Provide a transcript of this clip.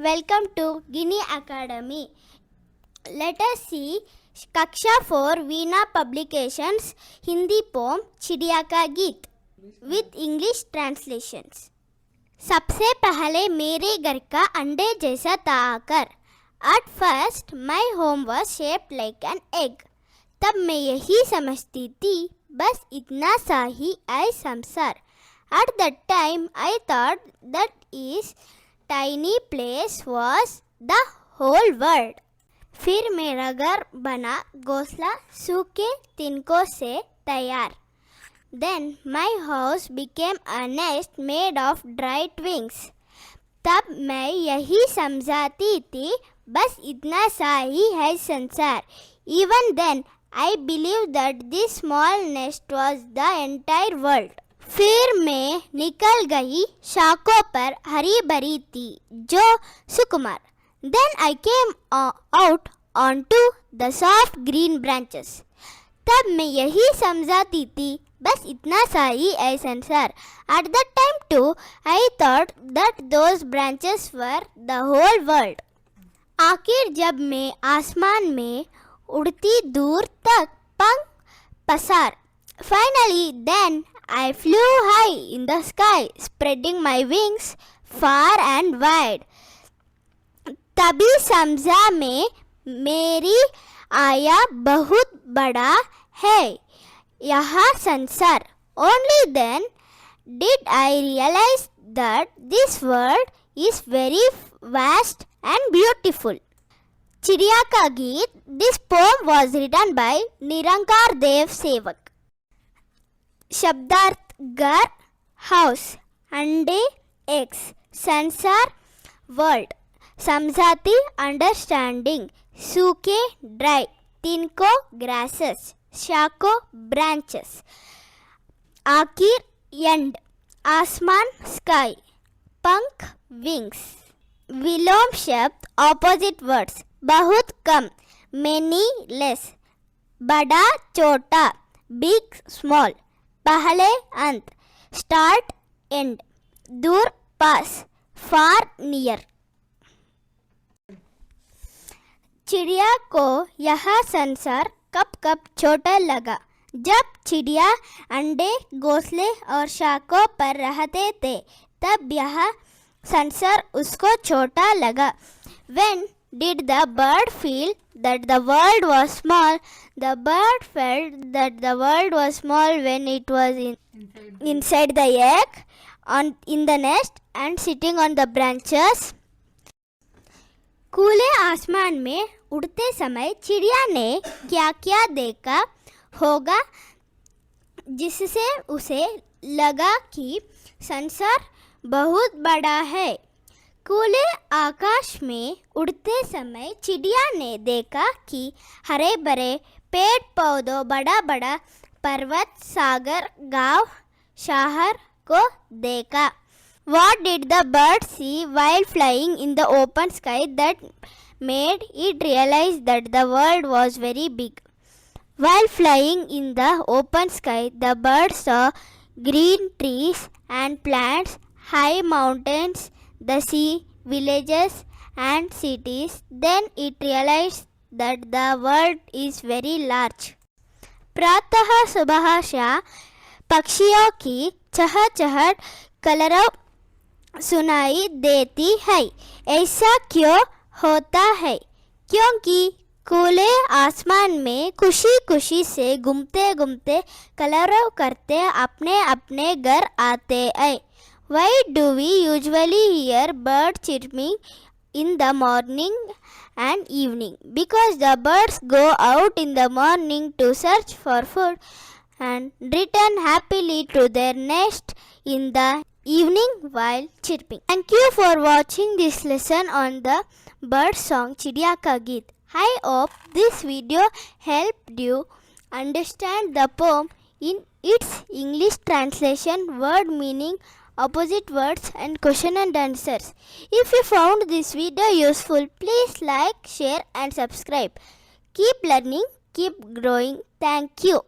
Welcome to GiniAcademy. Let us see Kaksha 4 Veena Publications Hindi poem Chidiya का गीत with English translations. सबसे पहले मेरे घर का अंडे जैसा था आकार. At first my home was shaped like an egg. तब मैं यही समझती थी बस इतना सा ही है संसार. At that time I thought that is tiny place was the whole world. फिर मेरा घर बना घोंसला सूखे तिनकों से तैयार. Then my house became a nest made of dry twigs. तब मैं यही समझाती थी बस इतना सा ही है संसार. Even then I believed that this small nest was the entire world. फिर मैं निकल गई शाखों पर हरी भरी थी जो सुकुमार. Then I came out onto the soft green branches. तब मैं यही समझाती थी बस इतना सा ही है संसार. At that time too I thought that those branches were the whole world. आखिर जब मैं आसमान में उड़ती दूर तक पंख पसार. Finally then I flew high in the sky, spreading my wings far and wide. तभी समझा मैं मेरी आया बहुत बड़ा है यहाँ संसार. Only then did I realize that this world is very vast and beautiful. चिड़िया का गीत. This poem was written by निरंकार देव सेवक. शब्दार्थ घर हाउस, अंडे एग्स, संसार वर्ल्ड, समझाती अंडरस्टैंडिंग, सूखे ड्राई, तिनको ग्रासेस, शाखों ब्रांचेस, आखिर एंड, आसमान स्काई, पंख विंग्स. विलोम शब्द ऑपोजिट वर्ड्स. बहुत कम मेनी लेस, बड़ा छोटा बिग स्मॉल, पहले अंत, स्टार्ट एंड, दूर पास, फार नियर. चिड़िया को यह संसार कब कब छोटा लगा. जब चिड़िया अंडे घोंसले और शाखों पर रहते थे तब यह संसार उसको छोटा लगा. When did the bird feel that the world was small? The bird felt that the world was small when it was inside the egg, in the nest and sitting on the branches. खुले आसमान में उड़ते समय चिड़िया ने क्या क्या देखा होगा जिससे उसे लगा कि संसार बहुत बड़ा है. खुले आकाश में उड़ते समय चिड़िया ने देखा कि हरे भरे पेड़ पौधों, बड़ा बड़ा पर्वत, सागर, गांव, शहर को देखा. What did the bird see while flying in the open sky that made it realize that the world was very big? While flying in the open sky, the bird saw green trees and plants, high mountains, the sea, villages and cities. Then it realized that the world is very large. प्रातः सुबह शाम पक्षियों की चहचहट कलरव सुनाई देती है. ऐसा क्यों होता है? क्योंकि खुले आसमान में खुशी खुशी से घूमते घूमते कलरव करते अपने अपने घर आते हैं. Why do we usually hear birds chirping in the morning and evening? Because the birds go out in the morning to search for food and return happily to their nest in the evening while chirping. Thank you for watching this lesson on the bird song Chidiya ka Geet. I hope this video helped you understand the poem in its English translation, word meaning, opposite words and question and answers. If you found this video useful, please like, share and subscribe. Keep learning, keep growing. Thank you.